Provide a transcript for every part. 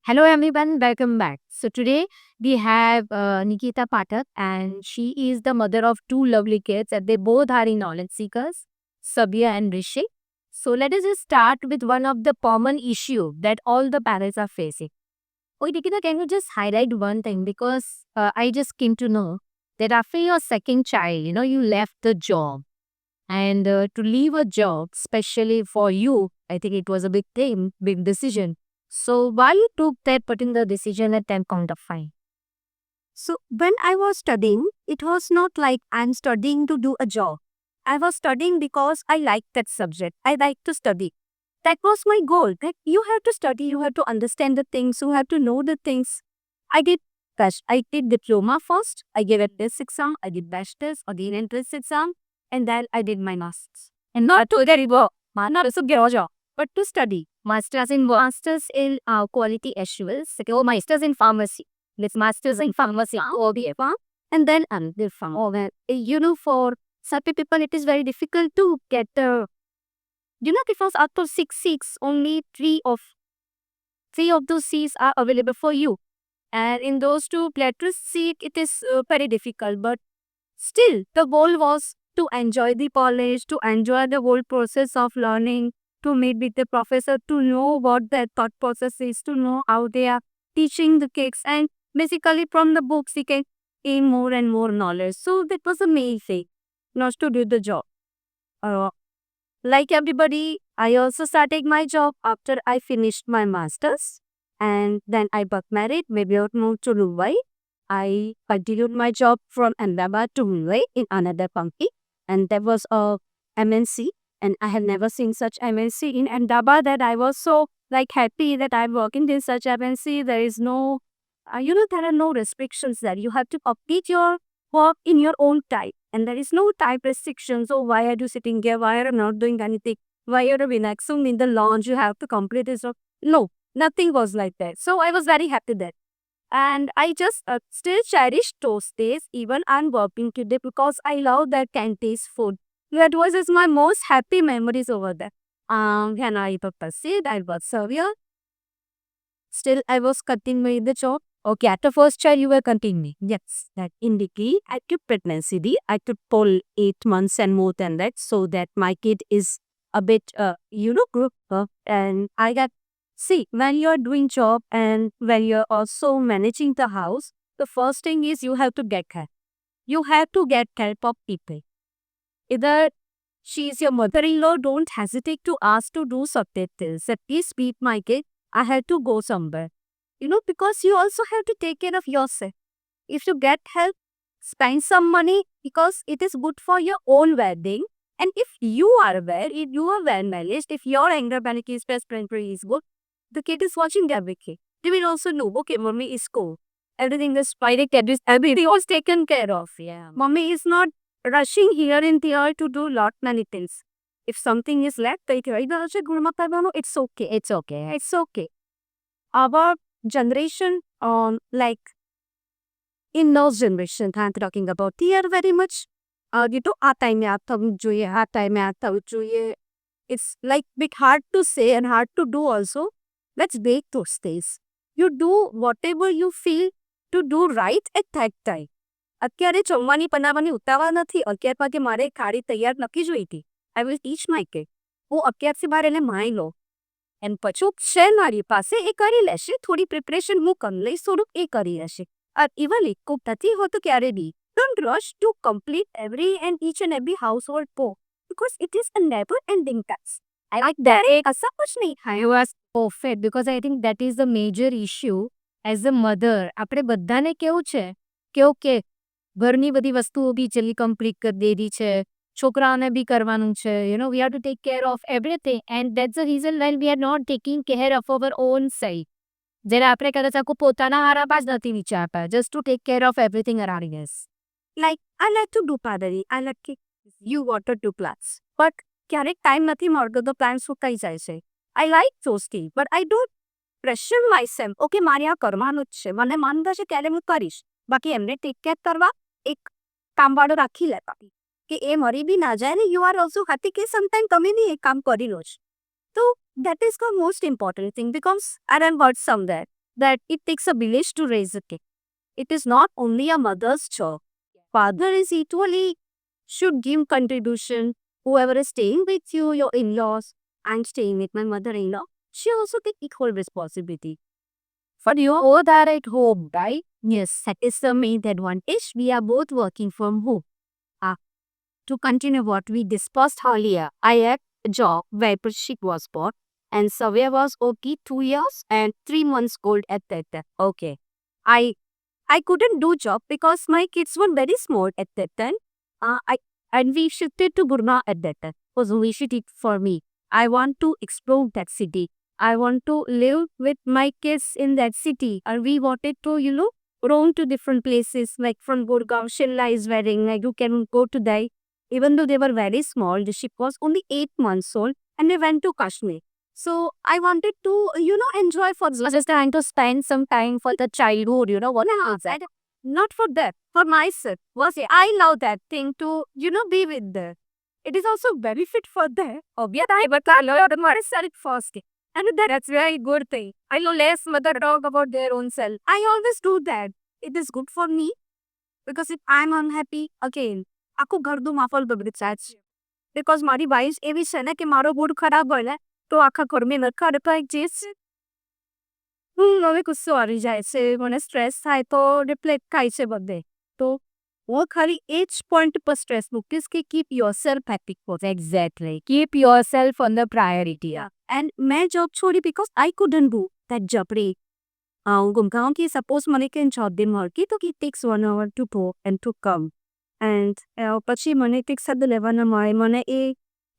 Hello everyone, welcome back. So today we have Nikita Pathak, and she is the mother of two lovely kids and they both are in knowledge seekers, Sabia and Rishi. So let us just start with one of the common issue that all the parents are facing. Oh, Nikita, can you just highlight one thing? Because I just came to know that after your second child, you left the job. And to leave a job, especially for you, I think it was a big thing, big decision. So why you took that particular decision at that point of time? So when I was studying, it was not like I'm studying to do a job. I was studying because I liked that subject. I like to study. That was my goal. That you have to study, you have to understand the things, you have to know the things. I did best. I did diploma first. I gave a test exam. I did bachelor's or the entrance exam, and then I did my masters. And not to get work, not to get a job. But to study, Masters in quality assurance, second, masters in pharmacy. Let's masters in pharmacy, farm, and then another farm. oh, well, for certain people, it is very difficult to get because out of 6 seats, only three of those seats are available for you. And in those two plateau seat, it is very difficult. But still, the goal was to enjoy the college, to enjoy the whole process of learning, to meet with the professor, to know what their thought process is, to know how they are teaching the kids. And basically, from the books, we can gain more and more knowledge. So that was the main thing, not to do the job. Uh, like everybody, I also started my job after I finished my master's. And then I got married, maybe I moved to Mumbai. I continued my job from Ahmedabad to Mumbai in another company. And there was a MNC. And I have never seen such MNC in Ahmedabad that I was so happy that I'm working in such MNC. There is no, there are no restrictions there. You have to complete your work in your own time. And there is no time restrictions. Oh, why are you sitting here? Why are you not doing anything? Why are you relaxing in the lounge? You have to complete this. No, nothing was like that. So I was very happy there. And I just still cherish those days, even I'm working today because I love that canteens food. That was just my most happy memories over there. When I proceed, I was surveyor. Still, I was continuing the job. Okay, at the first child, you were continuing. Yes, that indicate I took pregnancy leave. I took full 8 months and more than that, so that my kid is a bit, group up. And I got, see, when you're doing job and when you're also managing the house, the first thing is you have to get help. You have to get help of people. Either she is your mother-in-law, don't hesitate to ask to do certain things. At least beat my kid, I had to go somewhere. Because you also have to take care of yourself. If you get help, spend some money because it is good for your own wedding. And if you are aware, if you are well managed, if your anger panic is preferentially is good, the kid is watching everything. They will also know, okay, mommy is cool. Everything is fine, everything was taken care of. yeah. Mommy is not rushing here and there to do lot many things. If something is left, it's okay. It's okay. It's okay. Our generation, in those generation, I'm talking about here very much. Uh time में आप तब જોઈએ, આ time में आप तब જોઈએ. It's like bit hard to say and hard to do also. Let's break those days. You do whatever you feel to do right at that time. અત્યારે જમવાની બનાવવાની ઉતાવળ નથી. 11 વાગે મારે થાળી તૈયાર નક્કી જોઈ હતી. I will teach my kid. હું 11 બાર એને માઈ લો. And પછી છે મારી પાસે એ કરી લેશે. થોડી પ્રિપરેશન હું કરી લઈશ, થોડુંક એ કરી લેશે. Even ખૂબ નથી હોતું ક્યારે બી. Don't rush to complete every and each and every household chore because it is a never ending task. I like that. ऐसा कुछ नहीं. I was perfect because I think that is the major issue as a mother. આપણે બધાને કેવું છે કે okay ઘરની બધી વસ્તુઓ બી જલ્દી કમ્પ્લીટ કરી દેવી છે, છોકરાઓને બી કરવાનું છે, we have to take care of everything, and that's the reason when we are not taking care of our own side. જ્યારે આપણે કદાચ આખું પોતાના હારામાં જ નથી વિચારતા, just to take care of everything around us. Like, I like to do pottery. I like to you water to plants. But ક્યારેક time નથી મળતો તો પ્લાન્ટ સુકાઈ જાય છે. I like those things, but I don't pressure myself. Okay, મારે આ કરવાનું જ છે. મને મન થશે ત્યારે હું કરીશ. બાકી એમને ટેક કેર કરવા એક કામવાળો રાખી લેતા કે એ મરી બી ના જાય ને યુ આર ઓલ્સો happy કે સમટાઈમ તમે બી એ કામ કરી લો છો. તો that is the most important thing because I have heard somewhere that it takes a village to raise a kid. It is not only a mother's job. Father is equally should give contribution. Whoever is staying with you, your in-laws, I'm staying with my mother-in-law, she also take equal responsibility. For you all that at home, right? Yes, that is the main advantage. We are both working from home. To continue what we discussed earlier, I had a job where Prashik was born and Savya was okay 2 years and 3 months old at that time. Okay. I I couldn't do job because my kids were very small at that time. I and we shifted to Burma at that time. It was only city for me. I want to explore that city. I want to live with my kids in that city. And we wanted to, roam to different places like from Gurgaon, Shimla is wedding. Like you can go to there. Even though they were very small, the ship was only 8 months old and they went to Kashmir. So I wanted to, enjoy for just trying to spend some time for the childhood, what is that? Not for that, for myself. I love that thing to, be with them. It is also benefit for them. Obviously, but I love myself first. And that's very good thing. I know less mother talk about their own self. I always do that. It is good for me because if I'm unhappy, again, આખું ઘરનું માહોલ બગડી જાય છે. Because મારી wife એવી છે ને કે મારો મૂડ ખરાબ હોય ને તો આખા ઘરમાં નરખાડ થાય જે છે હવે ગુસ્સો આવી જાય છે મને સ્ટ્રેસ થાય તો રિફ્લેક્ટ થાય છે બધે તો હું ખાલી એ જ પોઈન્ટ પર સ્ટ્રેસ મૂકીશ કે keep yourself happy four Exactly. Keep yourself on the priority. And મેં જોબ છોડી because I couldn't do that job રે ગુમગાંવ की सपोज મને કે જોબ દે મળતી તો it takes 1 hour to go and to come. And પછી મને કંઈક શબ્દ લેવાના મળે મને એ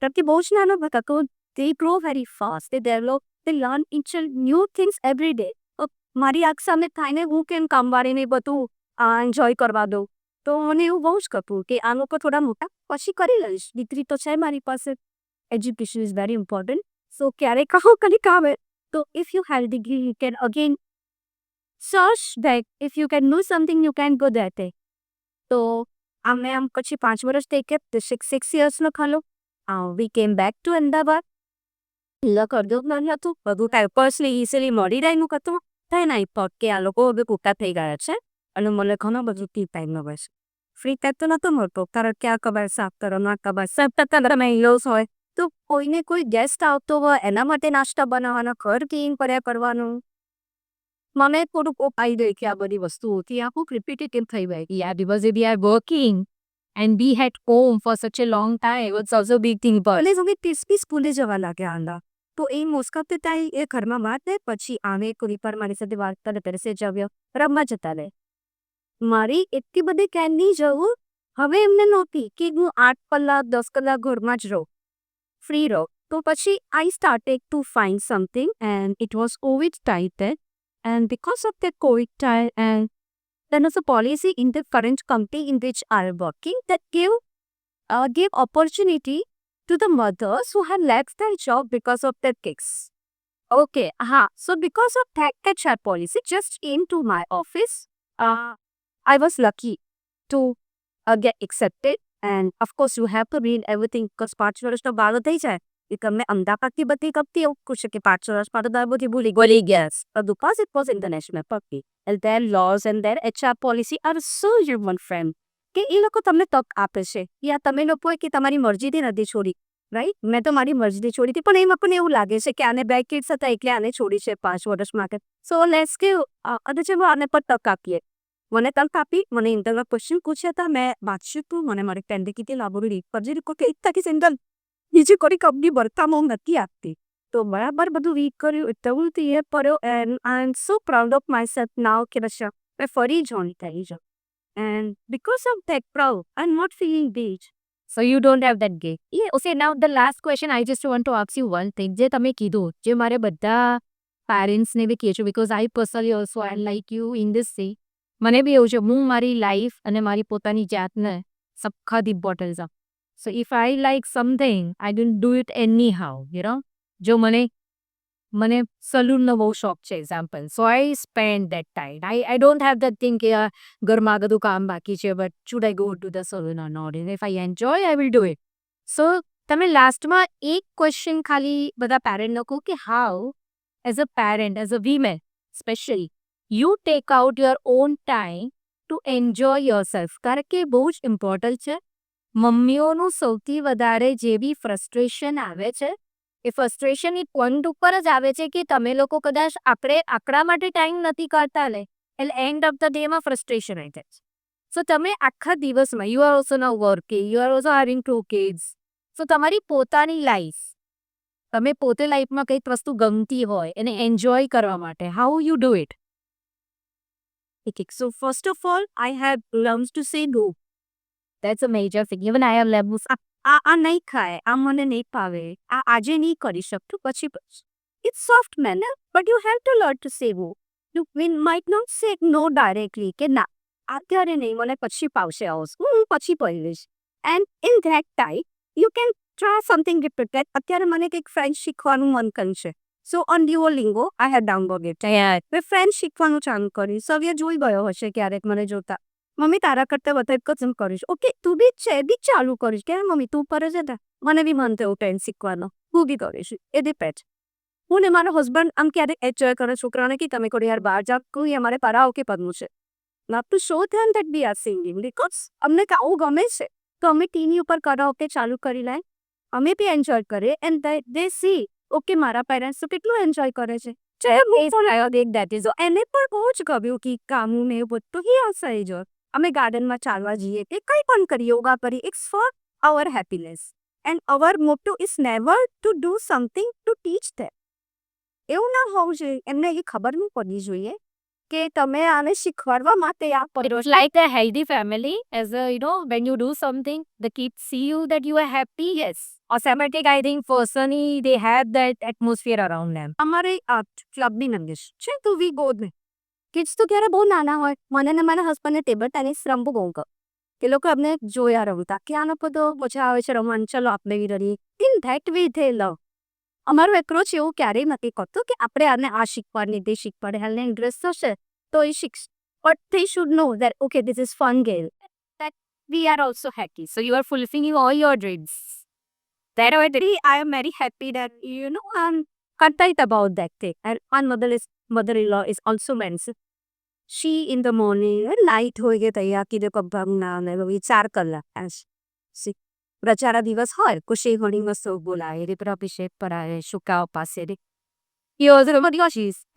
કારણ કે બહુ જ નાનો હતા તો they grow very fast. They develop, they learn each new things every day. મારી આંખ સામે થાયને હું કેમ કામવાળીને બધું એન્જોય કરવા દઉં તો મને એવું બહુ જ કરતું કે આ લોકો થોડા મોટા પછી કરી લઈશ દીકરી તો છે મારી પાસે education is very important so ક્યારેક કહો કંઈક આવે તો if you have degree you can again search that if you can do something you can go that એ તો અમે આમ પછી 5 વર્ષ થઈ ગયા 6 yearsનો ખાલો વી કેમ બેક ટુ અમદાવાદ લક અડધો જ્ઞાન હતું બધું કાંઈ પર્સલી ઇઝીલી મળી રહેલું હતું થાય નહીં પણ કે આ લોકો હવે પૂરતા થઈ ગયા છે અને મને ઘણો બધું ટી ટાઈમનો હોય છે ફ્રી ટાઈમ તો નહોતો મળતો કારણ કે આ કબાટ સાફ કરો ના કબાટ સાફ કરતા તમે ઇલોસ હોય તો કોઈને કોઈ ગેસ્ટ આવતો હોય એના માટે નાસ્તા બનાવવાના ઘર ક્લીન કર્યા કરવાનું મને થોડુંક આવી ગયું કે આ બધી વસ્તુઓથી આ ખૂબ રિપીટેટિવ થઈ ગઈ Yeah, because if we are working and be at home for such a long time, it's also a big thing. But એટલે હવે ટીસ્પી સ્કૂલે જવા લાગ્યા આંડા તો એ મોસ્કપતે તાઈ એ ઘરમાં વાત ને પછી આમે કોઈ પર મારી સાથે વાત કરે ત્યારે સે જવ્યો રમવા જતા રહે મારી એટલી બધી કેન નહીં જવું હવે એમને નહોતી કે હું 8 કલાક 10 કલાક ઘરમાં જ રહું ફ્રી રહું તો પછી I started to find something and it was Covid time and because of the COVID time and there was a policy in the current company in which I am working that gave opportunity to the mothers who had left their job because of their kids. Okay, so because of that HR policy just came to my office. I was lucky to get accepted and of course you have to read everything because 5 વર્ષનો બાળો થઈ જાય એ તમે અમદાવાદથી બધી કપતી એવું પૂછે કે 5 વર્ષ માટે તો આ બધી ભૂલી ગયા because it was international puppy and their laws and their HR policy are so human friend કે એ લોકો તમને તક આપે છે યા તમે લોકોએ કે તમારી મરજીથી નથી છોડી રાઈટ મેં તો મારી મરજીથી છોડી હતી પણ એમાં પણ એવું લાગે છે કે આને 2 કિડ્સ હતા એટલે આને છોડી છે 5 વર્ષ માટે સો લેટ્સ કે અને ચલો આને પણ તક આપીએ મને તક આપી મને ઇન્ટરવ્યુ ક્વેશ્ચન પૂછ્યા હતા મેં વાંચ્યું હતું મને મારી ફ્રેન્ડે કીધી લાબોરી રીડ કરજે કે એક તાકી સિંગલ બીજી કોઈ કંપની ભરતામાં હું નથી આપતી તો બરાબર બધું રીડ કર્યું એટલું એ પડ્યો and I am so proud of myself now કે રશા મેં ફરી જોઈન થઈ જાઉં and because of that proud I am not feeling બીચ so you don't have that gay. Yeah, okay, now the last question I just want to ask you one thing. જે તમે કીધું જે મારે બધા પેરેન્ટ્સને બી કહે છે because I personally also am like you in this way. મને બી એવું છે હું મારી લાઈફ અને મારી પોતાની જાતને સખત ઇમ્પોર્ટન્સ આપું. So if I like something, I don't do it anyhow, you know. જો મને સલૂનનો બહુ શોખ છે example so I spend that time I don't have that thing કે ઘરમાં બધું કામ બાકી છે but should I go to the salon or not if I enjoy I will do it so તમે લાસ્ટમાં એક ક્વેશ્ચન ખાલી બધા પેરેન્ટનો કહો કે how as a parent as a women specially you take out your own time to enjoy yourself. કારણ કે બહુ જ ઇમ્પોર્ટન્ટ છે. મમ્મીઓનું સૌથી વધારે જે બી ફ્રસ્ટ્રેશન આવે છે એ ફ્રસ્ટ્રેશન એ પોઈન્ટ ઉપર જ આવે છે કે તમે લોકો કદાચ આપણા માટે ટાઈમ નથી કાઢતા ને એટલે એન્ડ ઓફ ધ ડેમાં ફ્રસ્ટ્રેશન આવી જાય છે. સો તમે આખા દિવસમાં you are also now working, you are also having 2 kids. So તમારી પોતાની લાઈફ, તમે પોતે લાઈફમાં કંઈક વસ્તુ ગમતી હોય એને એન્જોય કરવા માટે how you do it? Okay, so first of all, I have learned to say no. That's a major thing. Even I have levels. આ નહીં ખાય, આ મને નહીં ભાવે, આ આજે નહીં કરી શકતું, પછી It's soft manner, but you have to learn to say no. You might not say no directly, કે ના અત્યારે નહીં, મને પછી પાવશે આ વસ્તુ, હું પછી પહીશ. And in that time, you can try something different. અત્યારે મને કંઈક ફ્રેન્ચ શીખવાનું મન કર્યું છે. So on Duolingo, I have downloaded it. મેં ફ્રેન્ચ શીખવાનું ચાલુ કર્યું. સવ્ય જોઈ ગયો હશે ક્યારેક મને જોતા. મમ્મી તારા કરતાં વધારે કસમ કરીશ. ઓકે તું બી છે બી ચાલુ કરીશ કે મમ્મી તું પર જ હતા મને બી મન થયું ફ્રેન્ચ શીખવાનો હું બી કરીશ એ ડિપેન્ડ. હું ને મારો હસબન્ડ આમ ક્યારેક એન્જોય કરે છોકરાને કે તમે કોઈ યાર બહાર જાઓ કોઈ અમારે કરાઓકે કરવું છે. Not to show them that we are singing because અમને આવું ગમે છે તો અમે ટીવી ઉપર કરાઓકે ચાલુ કરી લઈએ અમે બી એન્જોય કરીએ એન્ડ દે સી ઓકે મારા પેરેન્ટ્સ તો કેટલું એન્જોય કરે છે. એને પણ બહુ જ ગમ્યું કે કામું ને એવું બધું હી ઓલ્સો એન્જોય. અમે ગાર્ડનમાં ચાલવા જઈએ કે કંઈ પણ કરીએ યોગા કરીએ it's for our happiness and our motto is never to do something to teach them. એવું ના હોવું જોઈએ એમને એ ખબર નહીં પડવી જોઈએ કે તમે આને શીખવાડવા માટે આ It was like a healthy family. As a, when you do something, the kids see you that you are happy. Yes. Automatic, I think, personally, they have that atmosphere around them. અમારે ક્લબની નંગેશ છે તો we go ને kids તો ક્યારે બહુ નાના હોય મને ને મારા હસબન્ડને ટેબલ ટેનિસ રમવું બહુ ગમે. એ લોકો અમને જોયા રમતા કે આનો બધો મજા આવે છે રમવાનું ચલો આપણે બી રમીએ. ઇન ધેટ વે ધે લવ. અમારો એપ્રોચ એવું ક્યારેય નથી કરતો કે આપણે આને આ શીખવાડને તે શીખવાડે હાલને ઇન્ટરેસ્ટ થશે તો એ શીખશે. But they should know that okay this is fun game. That we are also happy. So you are fulfilling all your dreams. That already, I am very happy that I'm content about that thing. And my mother-in-law is also mentioned. She in the morning night હોય કે તૈયાર કીધે કબ્બાના ને વિચાર કલાક પ્રચારા દિવસ હોય કુશી ઘણી વસ્તુ બોલાય રુદ્રાભિષેક કરાય શુકાઓ પાસે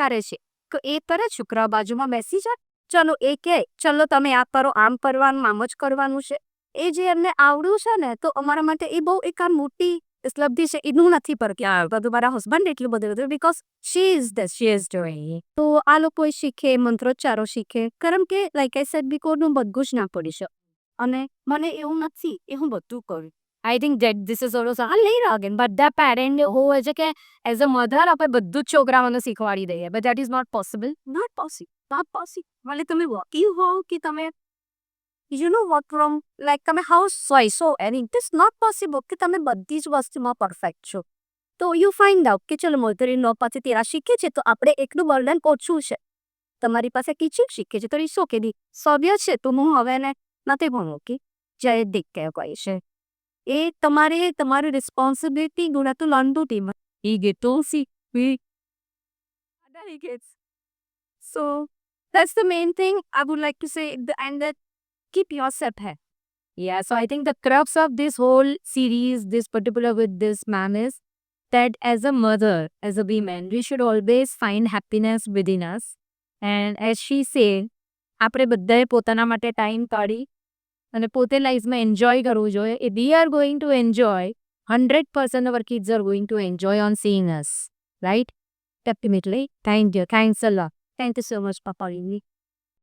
કરે છે તો એ કરે શુક્રા બાજુમાં બેસી જાય ચલો એ કહે ચલો તમે આ કરો આમ કરવાનું આમ જ કરવાનું છે. એ જે એમને આવડ્યું છે ને તો અમારા માટે એ બહુ એક આ મોટી ઉપલબ્ધિ છે એનું નથી પર કે બધું મારા હસબન્ડ એટલું બધું બિકોઝ શી ઇઝ ડુઇંગ. તો આ લોકો શીખે મંત્રોચ્ચારો શીખે કારણ કે લાઈક આઈ સેડ બીકોઝનું બધું જ ના પડી શકે અને મને એવું નથી એ હું બધું કરું. I think that this is also નહીં again, but the parent who is કે as a mother આપણે બધું જ છોકરાઓને શીખવાડી દઈએ but that is not possible. Not possible. ભલે તમે વર્કિંગ હો કે તમે વર્ક ફ્રોમ લાઈક તમે હાઉસ વાઇફ છો and it is not possible કે તમે બધી જ વસ્તુમાં પરફેક્ટ છો. તો યુ ફાઇન્ડ આઉટ કે ચલો મધર-ઇન-લો પાસે તેરા શીખે છે તો આપણે એકલું બર્ડન ઓછું છે. તમારી પાસે કિચન શીખે છે તો ઈસો કે સભ્ય છે તો હું હવે એને નથી ભણવું કે જય દીક કહે કહે છે એ તમારે તમારી રિસ્પોન્સિબિલિટી ગુણા તો લંડુ ટીમ એ ગેટો શીખવી. So that's the main thing I would like to say and that keep yourself happy. Yeah, so I think the crux of this whole series, this particular with this man is that as a mother, as a woman, we should always find happiness within us. And as she said, આપણે બધાએ પોતાના માટે time કાઢી અને પોતે લાઈફમાં enjoy કરવું જોઈએ. We are going to enjoy, 100% our kids are going to enjoy on seeing us, right? Definitely. Thank you. Thanks a lot. Thank you so much, Papa.